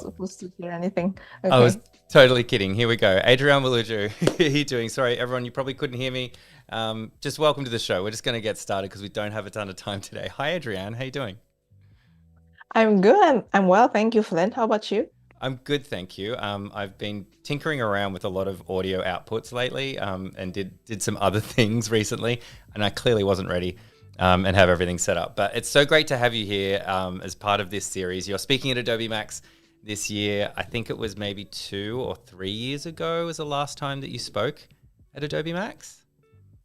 supposed to hear anything. I was Okay. totally kidding. Here we go. Adrianne Walujo, how are you doing? Sorry, everyone, you probably couldn't hear me. Just welcome to the show. We're just going to get started because we don't have a ton of time today. Hi, Adrianne. How you doing? I'm good. I'm well. Thank you, Flynn. How about you? I'm good, thank you. I've been tinkering around with a lot of audio outputs lately, and did some other things recently, and I clearly wasn't ready, and have everything set up. But it's so great to have you here as part of this series. You're speaking at Adobe MAX this year. I think it was maybe 2 or 3 years ago was the last time that you spoke at Adobe MAX,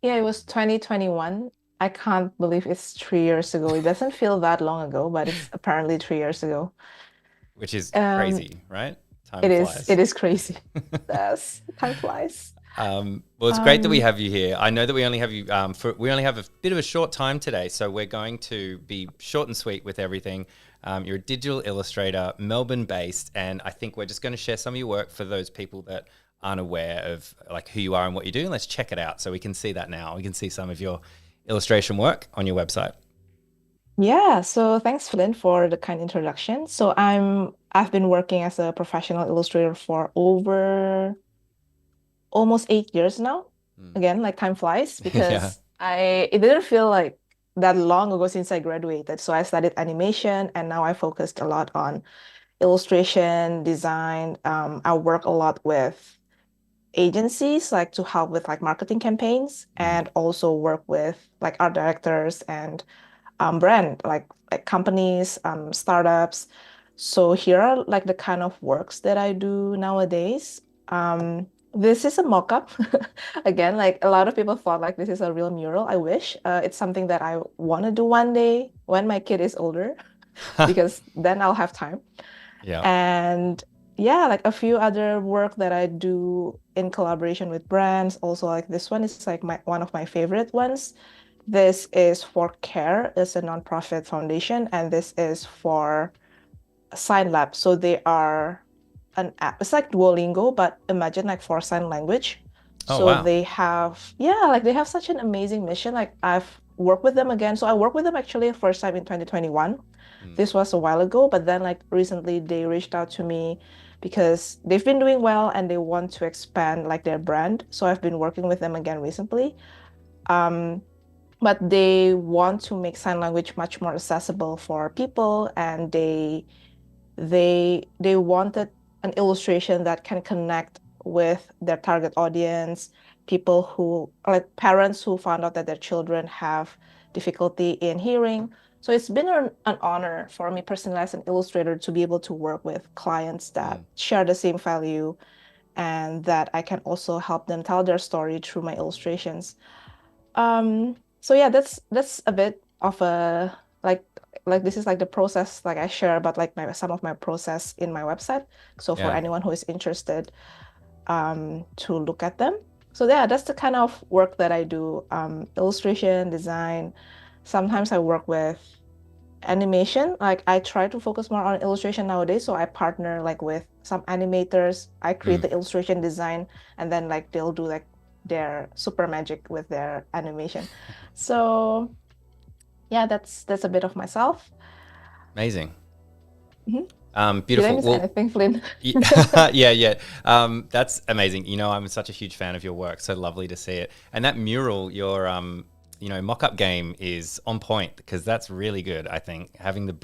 Yeah, it was 2021. I can't believe it's 3 years ago. It doesn't feel that long ago, but it's apparently 3 years ago. which is Um, crazy, right? Time it is. It flies. is crazy. Yes, time flies. Well, it's great that we Um, have you here. I know that we only have you we only have a bit of a short time today, so we're going to be short and sweet with everything. You're a digital illustrator, Melbourne-based, and I think we're just going to share some of your work for those people that aren't aware of like who you are and what you do. And let's check it out so we can see that now. We can see some of your illustration work on your website. yeah, so thanks, Flynn, for the kind introduction. I've been working as a professional illustrator for over almost 8 years now. Mm. Again, like time flies Yeah. because it didn't feel like that long ago since I graduated. So I studied animation and now I focused a lot on illustration, design. I work a lot with agencies like to help with like marketing campaigns Mm. and also work with like art directors and brand like companies, startups. So here are like the kind of works that I do nowadays. This is a mock-up. Again, like a lot of people thought like this is a real mural. I wish. It's something that I want to do one day when my kid is older, because then I'll have time. Yeah. And yeah, like a few other work that I do in collaboration with brands. Also, like this one is like my one of my favorite ones. This is for CARE, it's a nonprofit foundation, and this is for Sign Lab. So they are an app. It's like Duolingo, but imagine like for sign language. Oh, So wow. they have, yeah, like they have such an amazing mission. Like I've worked with them again. So I worked with them actually first time in 2021. Mm. This was a while ago, but then like recently they reached out to me because they've been doing well and they want to expand like their brand. So I've been working with them again recently. Um, but they want to make sign language much more accessible for people, and they wanted an illustration that can connect with their target audience, people who like parents who found out that their children have difficulty in hearing. So it's been an honor for me personally as an illustrator to be able to work with clients that Mm. share the same value and that I can also help them tell their story through my illustrations. So yeah, that's a bit of a like this is like the process like I share about like my some of my process in my website. So for Yeah. anyone who is interested to look at them. So yeah, that's the kind of work that I do. Illustration, design. Sometimes I work with animation. Like I try to focus more on illustration nowadays. So I partner like with some animators. I create Mm. the illustration design and then like they'll do like their super magic with their animation. So yeah, that's a bit of myself. Amazing. Mhm. Did I Beautiful. miss Well, anything, Flynn? yeah, yeah. That's amazing. You know, I'm such a huge fan of your work. So lovely to see it. And that mural, your mock-up game is on point because that's really good. I think having the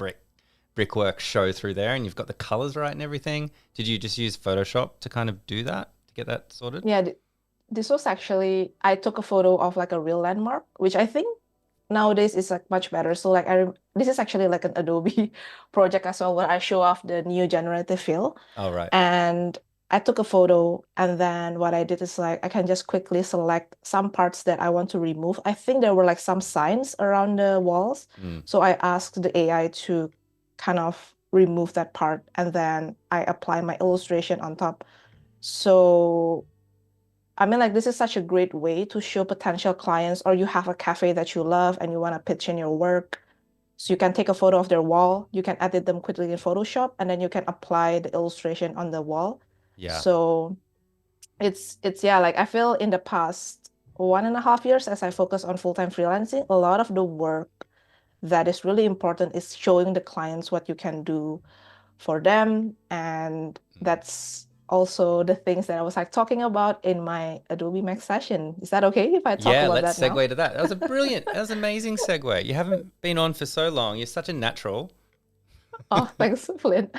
brickwork show through there, and you've got the colors right and everything. Did you just use Photoshop to kind of do that to get that sorted? Yeah, this was actually I took a photo of like a real landmark, which I think nowadays is like much better. So like this is actually like an Adobe project as well where I show off the new generative fill. Oh, right. And I took a photo and then what I did is like I can just quickly select some parts that I want to remove. I think there were like some signs around the walls. Mm. So I asked the AI to kind of remove that part and then I apply my illustration on top. So I mean, like, this is such a great way to show potential clients, or you have a cafe that you love and you want to pitch in your work. So you can take a photo of their wall, you can edit them quickly in Photoshop, and then you can apply the illustration on the wall. Yeah. So it's yeah, like I feel in the past 1.5 years as I focus on full-time freelancing, a lot of the work that is really important is showing the clients what you can do for them. And that's also the things that I was like talking about in my Adobe MAX session. Is that okay if I talk Yeah, about let's that now? segue to that. That was a brilliant, that was an amazing segue. You haven't been on for so long. You're such a natural. Oh, thanks, Flynn.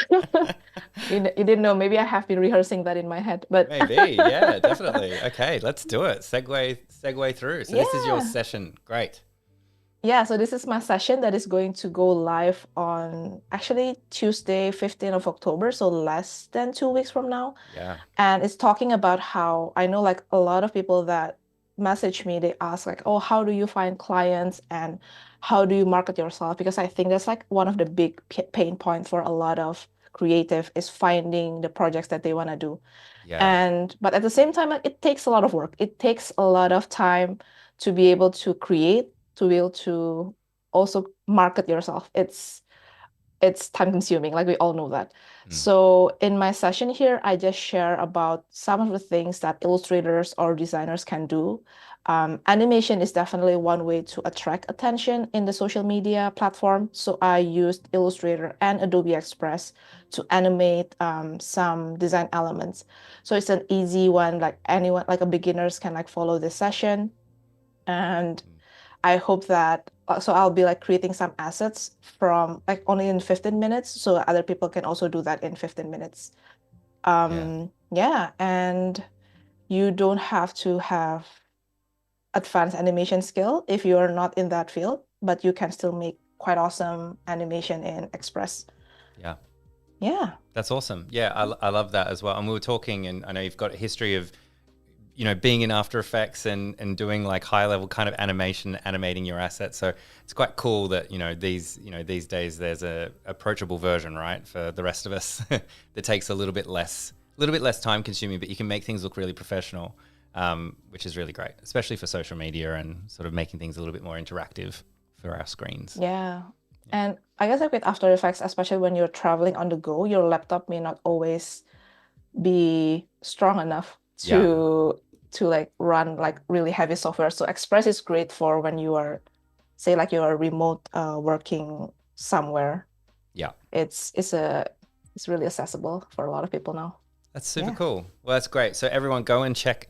You didn't know. Maybe I have been rehearsing that in my head, but Maybe, yeah, definitely. Okay, let's do it. Segue through. So this is your yeah. session. Great. Yeah, so this is my session that is going to go live on actually Tuesday, 15th of October, so less than 2 weeks from now. Yeah, And it's talking about how I know like a lot of people that message me, they ask like, oh, how do you find clients and how do you market yourself? Because I think that's like one of the big pain points for a lot of creative is finding the projects that they want to do. yeah, And but at the same time, like, it takes a lot of work. It takes a lot of time to be able to create, to be able to also market yourself. It's time consuming, like we all know that. mm, So in my session here, I just share about some of the things that illustrators or designers can do. Animation is definitely one way to attract attention in the social media platform. So I used Illustrator and Adobe Express to animate some design elements. So it's an easy one, like anyone, like a beginners can like follow this session. And mm, I hope that so I'll be like creating some assets from like only in 15 minutes, so other people can also do that in 15 minutes. yeah, Yeah, and you don't have to have advanced animation skill if you're not in that field, but you can still make quite awesome animation in Express. yeah. Yeah. That's awesome. Yeah, I love that as well. And we were talking, and I know you've got a history of, being in After Effects and doing like high level kind of animation, animating your assets. So it's quite cool that these days there's a approachable version, right, for the rest of us that takes a little bit less time consuming, but you can make things look really professional, which is really great, especially for social media and sort of making things a little bit more interactive for our screens. Yeah. And I guess like with After Effects, especially when you're traveling on the go, your laptop may not always be strong enough Yeah, to like run like really heavy software. So Express is great for when you are, say, like you are remote working somewhere. yeah. It's really accessible for a lot of people now. That's super Yeah. cool. Well, that's great. So everyone go and check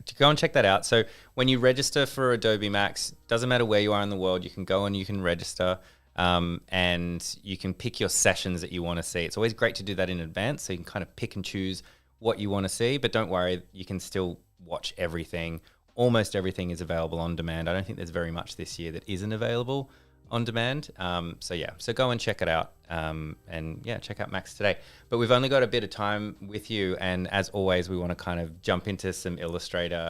that out. So when you register for Adobe Max, doesn't matter where you are in the world, you can go and you can register, and you can pick your sessions that you want to see. It's always great to do that in advance, so you can kind of pick and choose what you want to see. But don't worry, you can still watch everything. Almost everything is available on demand. I don't think there's very much this year that isn't available on demand. So yeah, so go and check it out, and yeah, check out Max today. But we've only got a bit of time with you, and as always, we want to kind of jump into some Illustrator,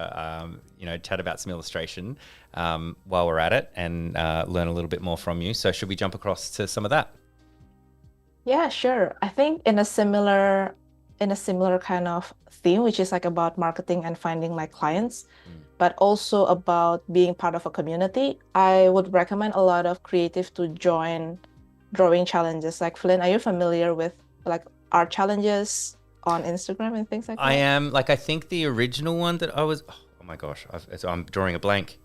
chat about some illustration while we're at it, and learn a little bit more from you. So should we jump across to some of that? Yeah, sure. I think in a similar kind of theme, which is like about marketing and finding like clients, Mm. but also about being part of a community, I would recommend a lot of creative to join drawing challenges. Like Flynn, are you familiar with like art challenges on Instagram and things like I that? am like I think the original one that I was. Oh my gosh, I'm drawing a blank.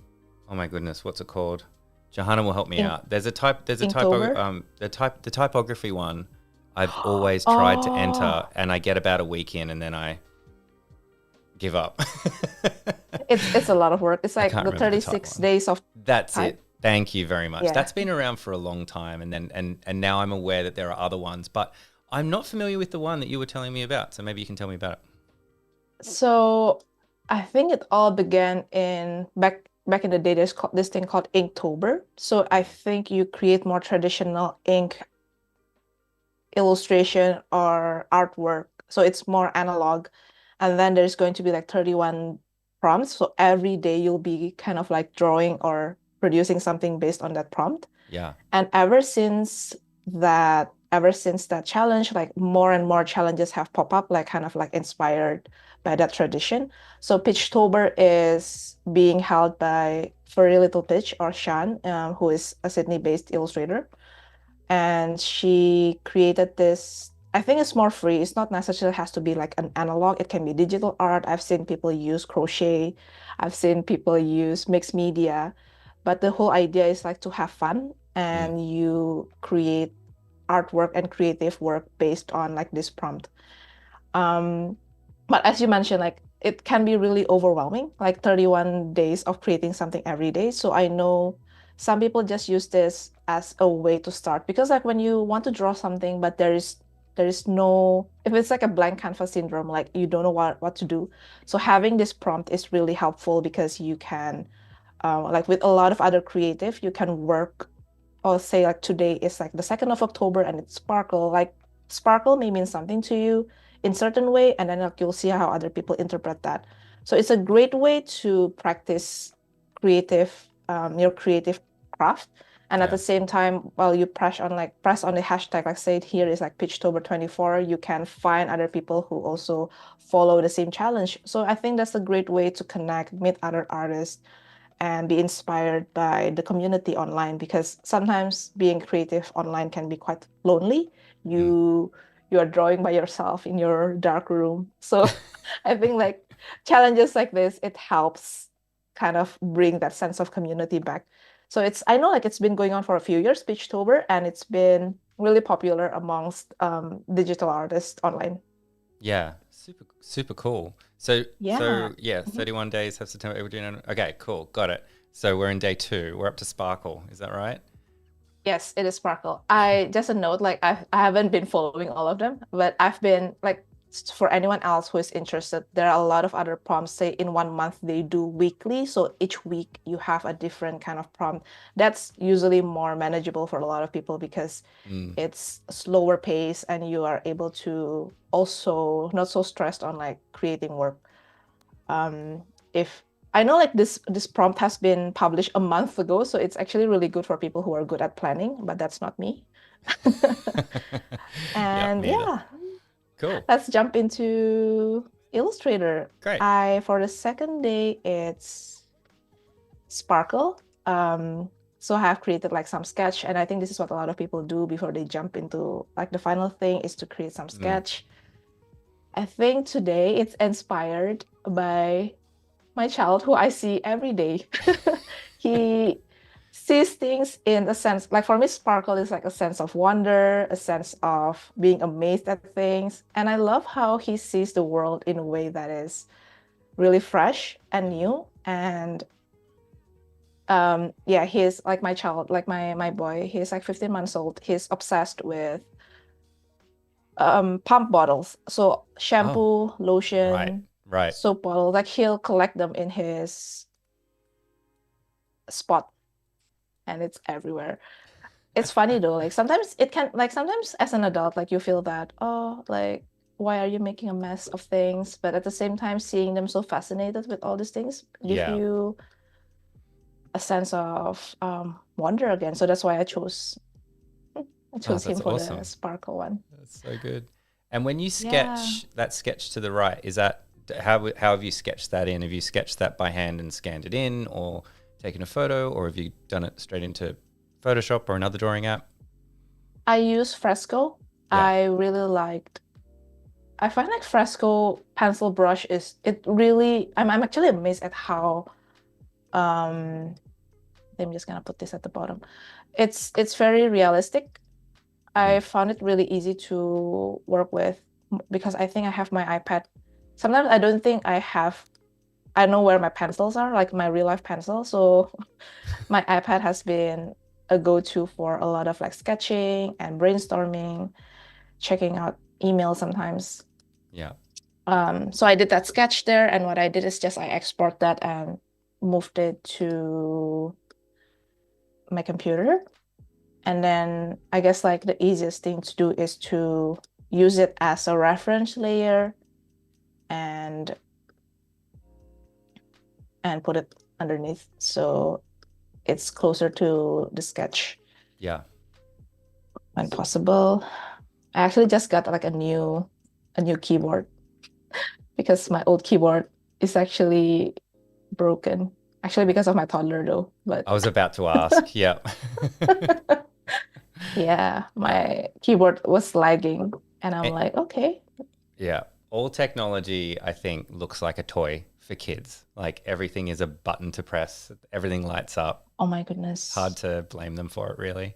Oh my goodness, what's it called? Johanna will help me In out. Inktober? The typography one. I've always tried to enter, Oh, and I get about a week in, and then I give up. it's a lot of work. It's I like can't the remember the type 36 one. days of That's type. it. Thank you very much. Yeah. That's been around for a long time, and now I'm aware that there are other ones, but I'm not familiar with the one that you were telling me about. So maybe you can tell me about it. So I think it all began in back in the day. There's this thing called Inktober. So I think you create more traditional ink illustration or artwork. So it's more analog. And then there's going to be like 31 prompts. So every day you'll be kind of like drawing or producing something based on that prompt. Yeah. And ever since that challenge, like more and more challenges have popped up, like kind of like inspired by that tradition. So Pitchtober is being held by Furry Little Pitch or Shan, who is a Sydney-based illustrator. And she created this, I think it's more free. It's not necessarily has to be like an analog. It can be digital art. I've seen people use crochet. I've seen people use mixed media. But the whole idea is like to have fun Mm. and you create artwork and creative work based on like this prompt. Um, but as you mentioned, like it can be really overwhelming, like 31 days of creating something every day. So I know some people just use this as a way to start because like when you want to draw something, but there is no if it's like a blank canvas syndrome, like you don't know what to do. So having this prompt is really helpful because you can like with a lot of other creative, you can work or say like today is like the 2nd of October and it's sparkle. Like sparkle may mean something to you in certain way, and then like you'll see how other people interpret that. So it's a great way to practice your creative craft. And at Yeah. the same time, while you press on the hashtag, like say it here is like Pitchtober 24, you can find other people who also follow the same challenge. So I think that's a great way to connect, meet other artists, and be inspired by the community online because sometimes being creative online can be quite lonely. Mm. You you are drawing by yourself in your dark room. So I think like challenges like this, it helps kind of bring that sense of community back. So I know like it's been going on for a few years, Pitchtober, and it's been really popular amongst digital artists online. Yeah, super cool. So Yeah. yeah, Mhm. 31 days have September, April, June. Okay, cool, got it. So we're in day 2. We're up to Sparkle. Is that right? Yes, it is Sparkle. I just a note, like I haven't been following all of them, but I've been like for anyone else who is interested, there are a lot of other prompts. Say in 1 month they do weekly, so each week you have a different kind of prompt. That's usually more manageable for a lot of people because Mm. it's slower pace and you are able to also not so stressed on like creating work. Um, if I know like this prompt has been published a month ago, so it's actually really good for people who are good at planning, but that's not me. Yeah, And me either. yeah, Cool. let's jump into Illustrator. Great. I for the second day it's Sparkle. So I have created like some sketch, and I think this is what a lot of people do before they jump into like the final thing is to create some Mm. sketch. I think today it's inspired by my child who I see every day. He sees things in a sense, like for me, sparkle is like a sense of wonder, a sense of being amazed at things. And I love how he sees the world in a way that is really fresh and new. And yeah, he's like my child, like my boy, he's like 15 months old. He's obsessed with pump bottles. So Oh, shampoo, right, lotion, right. soap bottles, like he'll collect them in his spot and it's everywhere. It's funny though, like sometimes it can like sometimes as an adult, like you feel that, oh, like why are you making a mess of things? But at the same time, seeing them so fascinated with all these things give Yeah. you a sense of wonder again. So that's why I Oh, chose that's him for the awesome. sparkle one. That's so good. And when you Yeah. sketch that sketch to the right, is that how have you sketched that in? Have you sketched that by hand and scanned it in, or taken a photo, or have you done it straight into Photoshop or another drawing app? I use Fresco. Yeah. I find like Fresco pencil brush is it really I'm actually amazed at how um I'm just gonna put this at the bottom. It's very realistic. I Mm. found it really easy to work with because I think I have my iPad. Sometimes I don't think I know where my pencils are, like my real life pencil. So my iPad has been a go-to for a lot of like sketching and brainstorming, checking out emails sometimes. Yeah. So I did that sketch there, and what I did is just I export that and moved it to my computer. And then I guess like the easiest thing to do is to use it as a reference layer and put it underneath so it's closer to the sketch Yeah. when possible. I actually just got like a new keyboard because my old keyboard is actually broken. Actually because of my toddler though, but I was about to ask. Yeah. yeah, my keyboard was lagging and I'm Eh, like, okay. yeah. All technology, I think, looks like a toy for kids. Like everything is a button to press, everything lights up. Oh my Hard goodness. to blame them for it, really.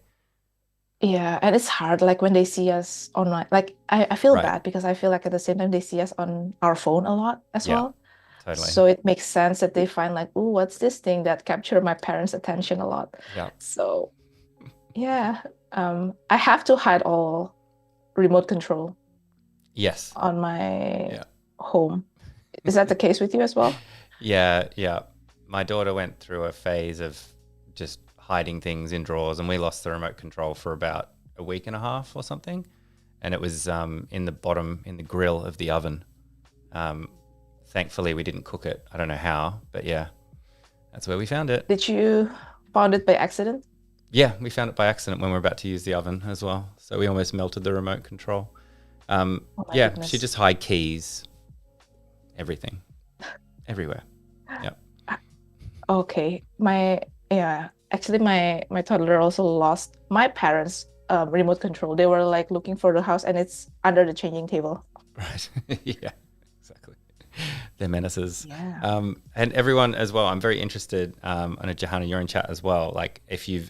Yeah, and it's hard like when they see us online. Like I feel Right. bad because I feel like at the same time they see us on our phone a lot as Yeah, well. totally. So it makes sense that they find like, oh, what's this thing that captured my parents' attention a lot? Yeah. So yeah, I have to hide all remote control Yes. on my Yeah. home. Is that the case with you as well? Yeah, yeah. My daughter went through a phase of just hiding things in drawers, and we lost the remote control for about a week and a half or something. And it was in the bottom, in the grill of the oven. Um, Thankfully, we didn't cook it. I don't know how, but yeah, that's where we found it. Did you found it by accident? Yeah, we found it by accident when we were about to use the oven as well. So we almost melted the remote control. Oh my Yeah, she goodness. just hide keys, everything, everywhere. Yep. Okay. Yeah, actually my toddler also lost my parents' remote control. They were like looking for the house and it's under the changing table. Right. Yeah, exactly. They're menaces. Yeah. And everyone as well, I'm very interested. I know Johanna, you're in chat as well. Like if you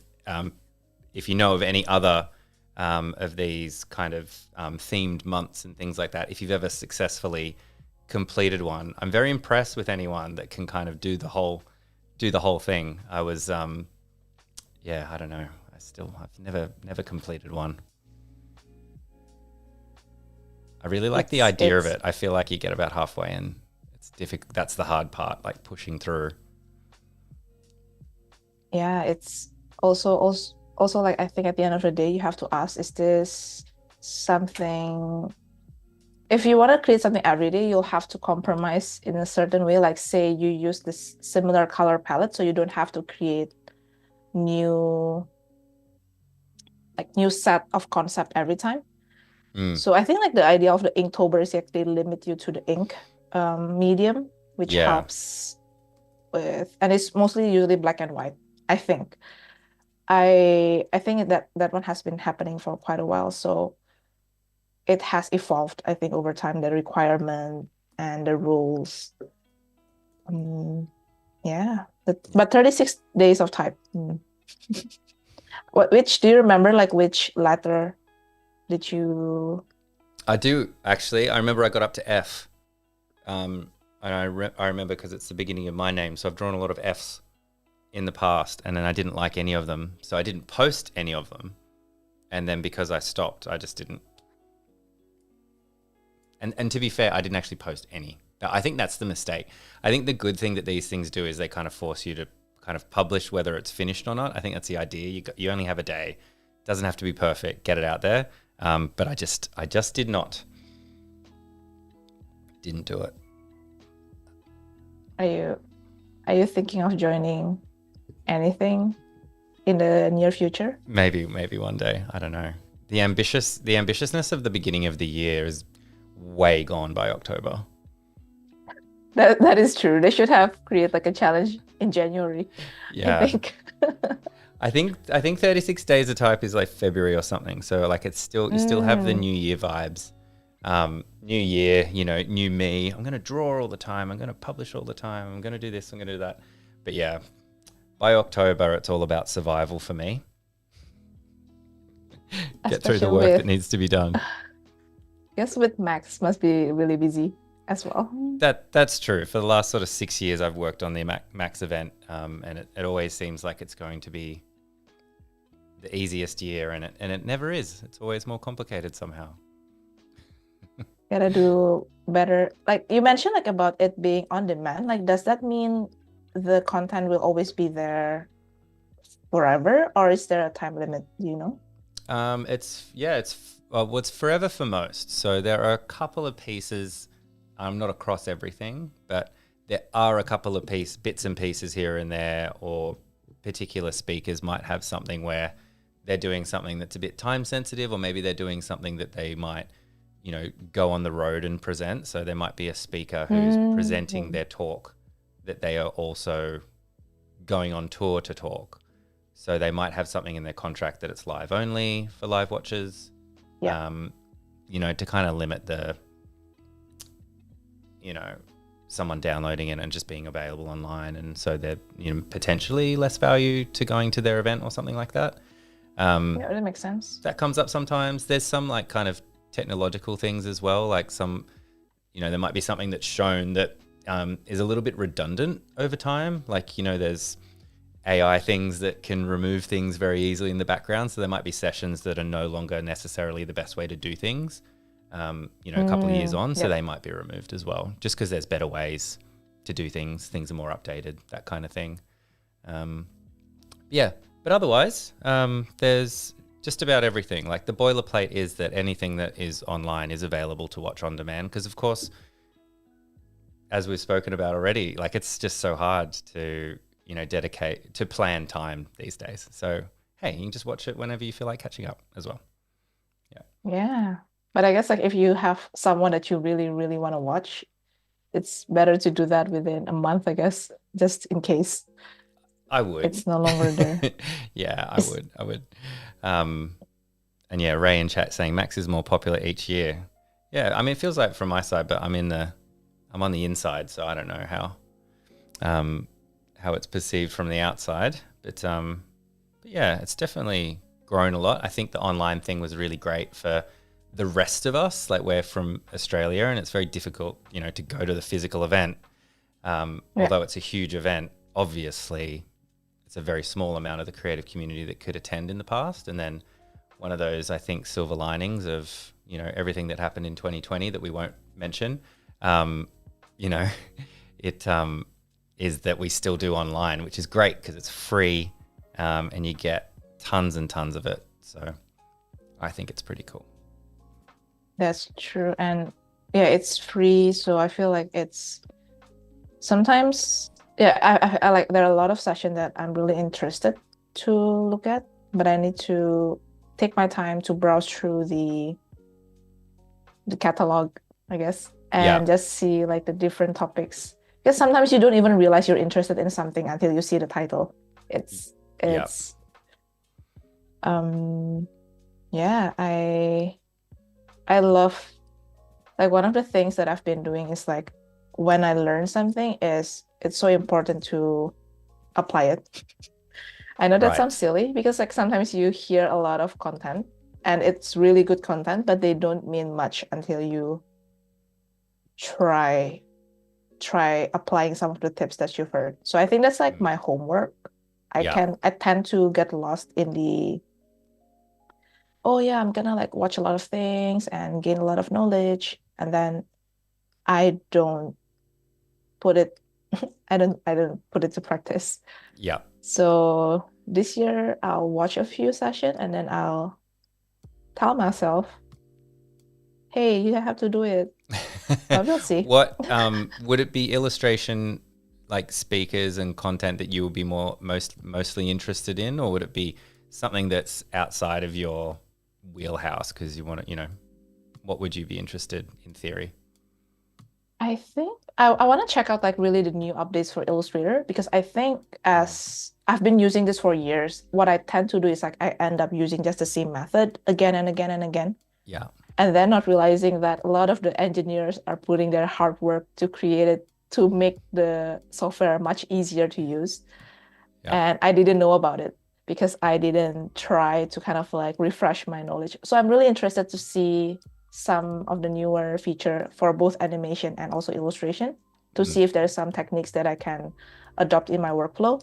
know of any other of these kind of themed months and things like that, if you've ever successfully completed one, I'm very impressed with anyone that can kind of do the whole thing. I was, yeah, I don't know. I've never completed one. I really like the idea of It's it. I feel like you get about halfway and it's difficult. That's the hard part, like pushing through. yeah, it's also like I think at the end of the day you have to ask, is this something if you want to create something every day, you'll have to compromise in a certain way. Like say you use this similar color palette, so you don't have to create new new set of concept every time. Mm, So I think like the idea of the Inktober is like they limit you to the ink medium, which yeah, helps with, and it's mostly usually black and white, I think. I think that that one has been happening for quite a while. So it has evolved, I think, over time, the requirement and the rules. Um, yeah. yeah. But 36 days of type. Which do you remember like which letter did you I do actually. I remember I got up to F, and I remember because it's the beginning of my name, so I've drawn a lot of Fs in the past, and then I didn't like any of them, so I didn't post any of them. And then because I stopped, I just didn't. And to be fair, I didn't actually post any. I think that's the mistake. I think the good thing that these things do is they kind of force you to kind of publish whether it's finished or not. I think that's the idea. You only have a day. It doesn't have to be perfect. Get it out there. But I just didn't do it. are you are you thinking of joining anything in the near future? Maybe one day. I don't know. The ambitiousness of the beginning of the year is way gone by October. That is true. They should have created like a challenge in January, I Yeah. think. I think 36 days of type is like February or something. So like it's still you still have the Mm, new year vibes. New year, you know, new me. I'm gonna draw all the time. I'm gonna publish all the time. I'm gonna do this. I'm gonna do that. But yeah, by October, it's all about survival for me. Get through the especially work that with, needs to be done. yes, with Max must be really busy as well. That's true. For the last sort of 6 years, I've worked on the Max event, and it always seems like it's going to be the easiest year, and it never is. It's always more complicated somehow. Gotta do better. Like you mentioned, like about it being on demand. Like, does that mean the content will always be there forever, or is there a time limit? Do you know? It's yeah, it's well, it's forever for most. So there are a couple of pieces. Not across everything, but there are a couple of bits and pieces here and there, or particular speakers might have something where they're doing something that's a bit time sensitive, or maybe they're doing something that they might, you know, go on the road and present. So there might be a speaker who's presenting Mm, their talk that they are also going on tour to talk. So they might have something in their contract that it's live only for live watchers, yeah, um, you know, to kind of limit the, you know, someone downloading it and just being available online. And so they're, you know, potentially less value to going to their event or something like that. Yeah, that makes sense. That comes up sometimes. There's some like kind of technological things as well, like some, there might be something that's shown that is a little bit redundant over time. Like, there's AI things that can remove things very easily in the background. So there might be sessions that are no longer necessarily the best way to do things, a couple of years on. So Yep. they might be removed as well, just because there's better ways to do things. Things are more updated, that kind of thing. Yeah. But otherwise, there's just about everything. Like the boilerplate is that anything that is online is available to watch on demand. Because of course, as we've spoken about already, like it's just so hard to, dedicate to plan time these days. So, hey, you can just watch it whenever you feel like catching up as well. Yeah, Yeah. But I guess like if you have someone that you really, really want to watch, it's better to do that within a month, I guess, just in case I would. it's no longer there. Yeah, I would. I would. And yeah, Ray in chat saying Max is more popular each year. Yeah, I mean, it feels like from my side, but I'm on the inside, so I don't know how it's perceived from the outside. But yeah, it's definitely grown a lot. I think the online thing was really great for the rest of us. Like we're from Australia, and it's very difficult, to go to the physical event. Yeah. Although it's a huge event, obviously, it's a very small amount of the creative community that could attend in the past. And then one of those, I think, silver linings of everything that happened in 2020 that we won't mention. It is that we still do online, which is great because it's free, and you get tons and tons of it. So I think it's pretty cool. That's true. And yeah, it's free. So I feel like it's sometimes, yeah, I like there are a lot of sessions that I'm really interested to look at, but I need to take my time to browse through the catalog, I guess, and just see like the different topics. Because sometimes you don't even realize you're interested in something until you see the title. It's yeah, I love, like, one of the things that I've been doing is like when I learn something is it's so important to apply it. I know that sounds silly because like sometimes you hear a lot of content and it's really good content, but they don't mean much until you try applying some of the tips that you've heard. So I think that's like my homework. I tend to get lost in the, oh yeah, I'm gonna like watch a lot of things and gain a lot of knowledge, and then I don't put it I don't put it to practice. Yeah. So this year I'll watch a few sessions and then I'll tell myself, hey, you have to do it. But we'll see. What would it be illustration like speakers and content that you would be mostly interested in, or would it be something that's outside of your wheelhouse because you want to, what would you be interested in theory? I think I want to check out like really the new updates for Illustrator because I think as I've been using this for years, what I tend to do is like I end up using just the same method again and again and again. Yeah. And then not realizing that a lot of the engineers are putting their hard work to create it to make the software much easier to use. Yeah. And I didn't know about it because I didn't try to kind of like refresh my knowledge. So I'm really interested to see some of the newer feature for both animation and also illustration to see if there's some techniques that I can adopt in my workflow.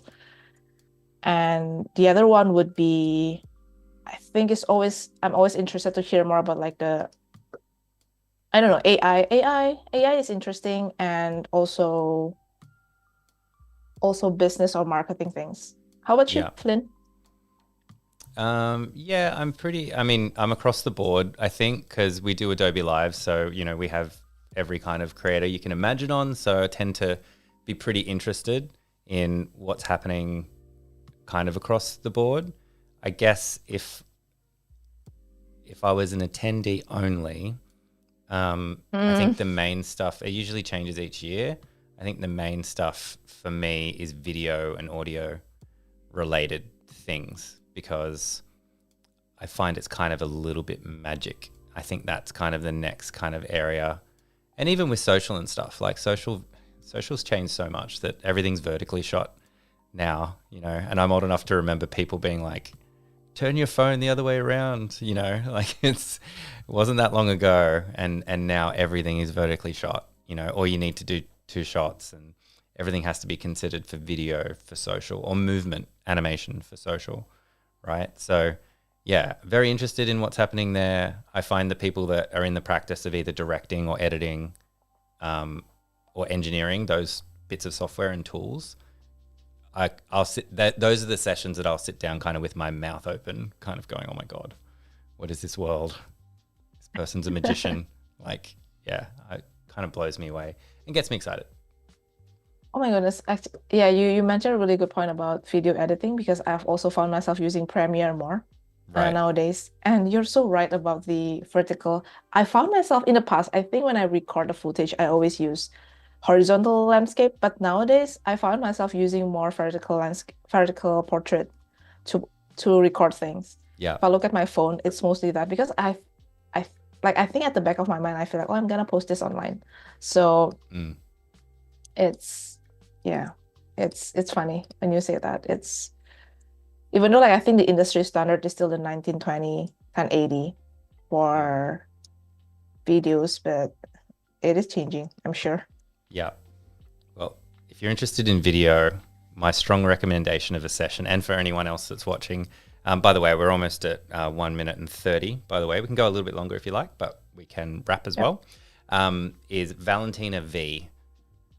And the other one would be, I think I'm always interested to hear more about like I don't know, AI. AI is interesting, and also business or marketing things. How about you, Flynn? Yeah, I'm across the board, I think, because we do Adobe Live. So, we have every kind of creator you can imagine on. So I tend to be pretty interested in what's happening kind of across the board. I guess if I was an attendee only, I think the main stuff, it usually changes each year. I think the main stuff for me is video and audio related things, because I find it's kind of a little bit magic. I think that's kind of the next kind of area. And even with social and stuff, like social's changed so much that everything's vertically shot now, and I'm old enough to remember people being like turn your phone the other way around, like it wasn't that long ago, and now everything is vertically shot, or you need to do two shots, and everything has to be considered for video for social, or movement animation for social, right? So yeah, very interested in what's happening there. I find the people that are in the practice of either directing or editing, or engineering those bits of software and tools, I'll sit that those are the sessions that I'll sit down kind of with my mouth open, kind of going, "Oh my God, what is this world? This person's a magician." Like, yeah, it kind of blows me away and gets me excited. Oh my goodness. Actually, yeah, you mentioned a really good point about video editing because I've also found myself using Premiere more Right. nowadays. And you're so right about the vertical. I found myself in the past, I think when I record the footage, I always use horizontal landscape, but nowadays I found myself using more vertical landscape, vertical portrait to record things. Yeah. If I look at my phone, it's mostly that because I like I think at the back of my mind I feel like, oh, I'm gonna post this online. So Mm. it's yeah, it's funny when you say that. It's even though like I think the industry standard is still the 1920, 1080 Mm. for videos, but it is changing, I'm sure. Yeah. Well, if you're interested in video, my strong recommendation of a session, and for anyone else that's watching, by the way, we're almost at 1 minute and 30. By the way, we can go a little bit longer if you like, but we can wrap as Yep. well. Is Valentina V.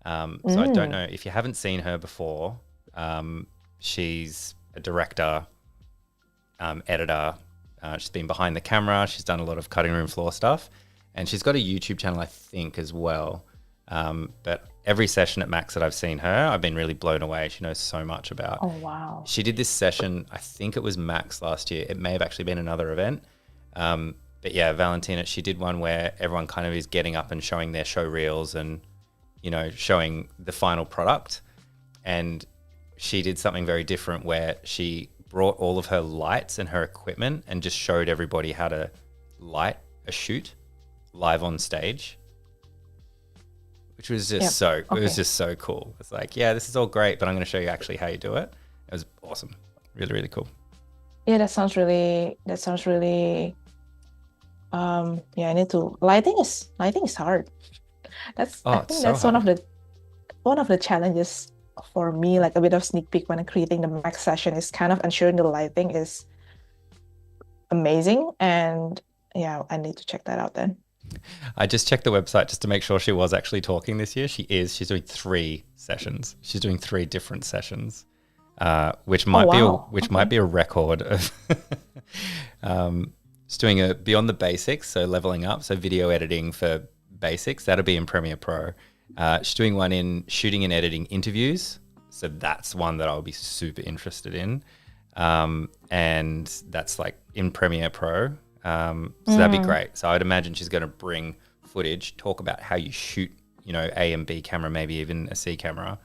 So I don't Mm. know if you haven't seen her before. She's a director, editor. She's been behind the camera. She's done a lot of cutting room floor stuff, and she's got a YouTube channel, I think, as well. But every session at Max that I've seen her, I've been really blown away. She knows so much about. Oh wow. She did this session, I think it was Max last year. It may have actually been another event. But yeah, Valentina, she did one where everyone kind of is getting up and showing their show reels and, showing the final product. And she did something very different where she brought all of her lights and her equipment and just showed everybody how to light a shoot live on stage, which was just Yep. it was Okay. just so cool. It's like, yeah, this is all great, but I'm going to show you actually how you do it. It was awesome. Really, really cool. Yeah, that sounds really yeah, I need to lighting is hard. I Oh, it's think so that's hard. one of the challenges for me, like a bit of sneak peek when I'm creating the Max session is kind of ensuring the lighting is amazing. And yeah, I need to check that out then. I just checked the website just to make sure she was actually talking this year. She is. She's doing 3 sessions. She's doing 3 different sessions, which Oh might be wow. Okay. a record of. Just doing a beyond the basics, so leveling up, so video editing for basics. That'll be in Premiere Pro. She's doing one in shooting and editing interviews, so that's one that I'll be super interested in, and that's like in Premiere Pro. So that'd be Mm, great. So I'd imagine she's going to bring footage, talk about how you shoot, A and B camera, maybe even a C camera,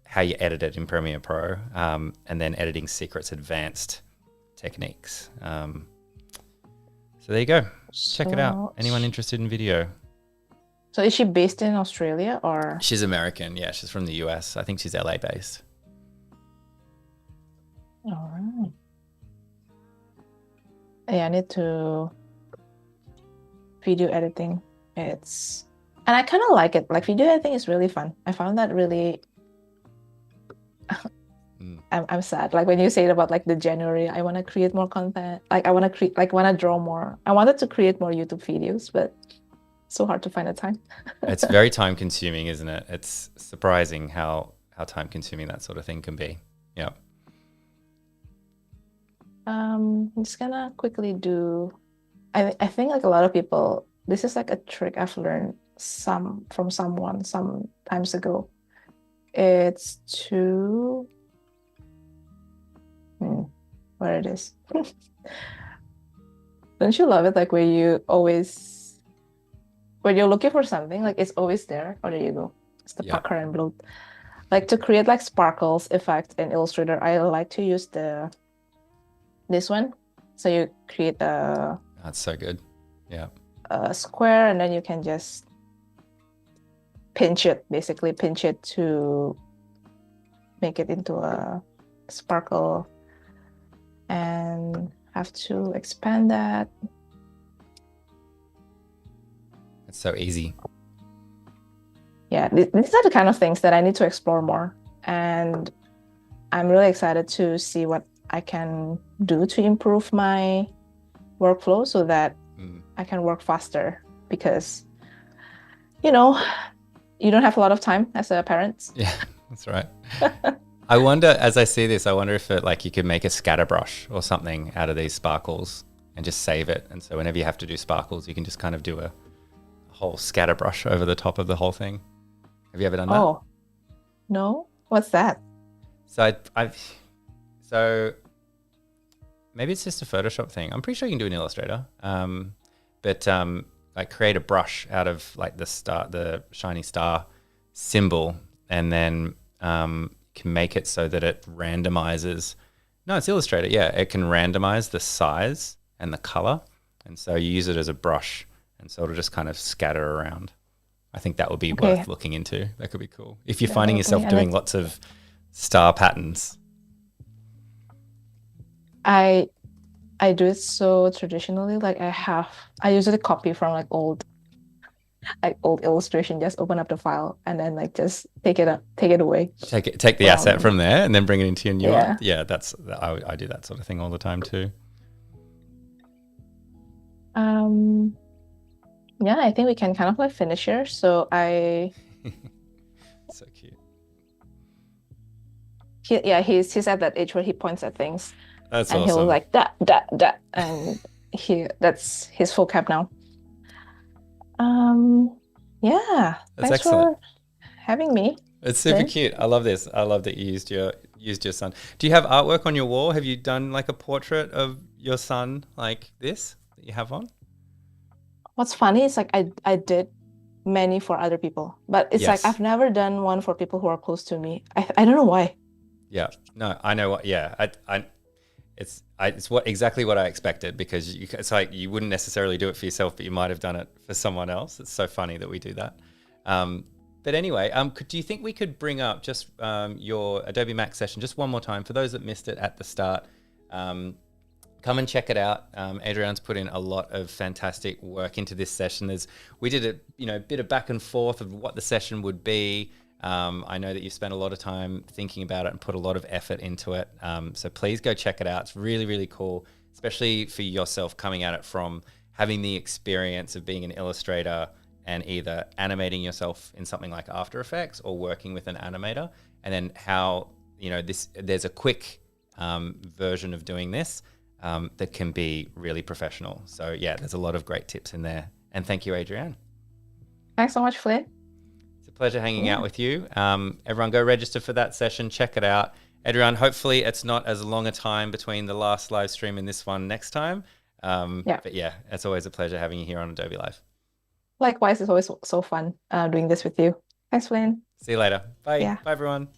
how you edit it in Premiere Pro, and then editing secrets, advanced techniques. So there you go. Check it out. so Anyone interested in video? so is she based in Australia or She's American. Yeah, she's from the US. I think she's LA based. all right. Yeah, I need to video editing. It's and I kind of like it. Like video editing is really fun. I found that really Mm. I'm sad. Like when you say it about like the January, I want to create more content. Like I want to create, like want to draw more. I wanted to create more YouTube videos, but so hard to find the time. It's very time consuming, isn't it? It's surprising how time consuming that sort of thing can be. Yeah. I'm just gonna quickly do. I think like a lot of people, this is like a trick I've learned from someone some times ago. It's to where it is. Don't you love it? Like when you're looking for something, like it's always there. Oh, there you go. It's the Yeah. pucker and bloat. Like to create like sparkles effect in Illustrator, I like to use this one. So you create That's so good. Yeah. a square and then you can just basically pinch it to make it into a sparkle. And Have to expand that. It's so easy. Yeah, these are the kind of things that I need to explore more. And I'm really excited to see what I can do to improve my workflow so that I can work faster because, you know, you don't have a lot of time as a parent. Yeah, that's right. I wonder, as I see this, I wonder if you could make a scatter brush or something out of these sparkles and just save it. And so whenever you have to do sparkles, you can just kind of do a whole scatter brush over the top of the whole thing. Have you ever done that? Oh, no? What's that? So maybe it's just a Photoshop thing. I'm pretty sure you can do an Illustrator. But like create a brush out of like the shiny star symbol, and then can make it so that it randomizes. No, it's Illustrator. Yeah, it can randomize the size and the color, and so you use it as a brush, and so it'll just kind of scatter around. I think that would be worth looking into. That could be cool if you're finding yourself doing lots of star patterns. I do it so traditionally. Like I usually copy from like old illustration, just open up the file and then like just take it away. Take the asset from there and then bring it into your new one. Yeah, I do that sort of thing all the time too. Yeah, I think we can kind of like finish here. So So cute. He's at that age where he points at things. That's and awesome. He'll like that, and that's his vocab now. Yeah. That's Thanks excellent. for having me. It's super Lynn. cute. I love this. I love that you used your son. Do you have artwork on your wall? Have you done like a portrait of your son like this that you have on? What's funny is like I did many for other people, but it's like Yes. I've never done one for people who are close to me. I don't know why. Yeah. No, I know what. Yeah. It's exactly what I expected, because it's like you wouldn't necessarily do it for yourself, but you might have done it for someone else. It's so funny that we do that. But anyway, do you think we could bring up just your Adobe MAX session just one more time for those that missed it at the start? Come and check it out. Adrianne's put in a lot of fantastic work into this session. We did a bit of back and forth of what the session would be. I know that you've spent a lot of time thinking about it and put a lot of effort into it. So please go check it out. It's really, really cool, especially for yourself coming at it from having the experience of being an illustrator and either animating yourself in something like After Effects or working with an animator, and then how, there's a quick version of doing this that can be really professional. So yeah, there's a lot of great tips in there. And thank you, Adrianne. Thanks so much, Flynn. Pleasure hanging out with you. Everyone go register for that session. Check it out. Adrianne, hopefully it's not as long a time between the last live stream and this one next time. But yeah, it's always a pleasure having you here on Adobe Live. Likewise, it's always so fun doing this with you. Thanks, Flynn. See you later. Bye. Yeah. Bye, everyone.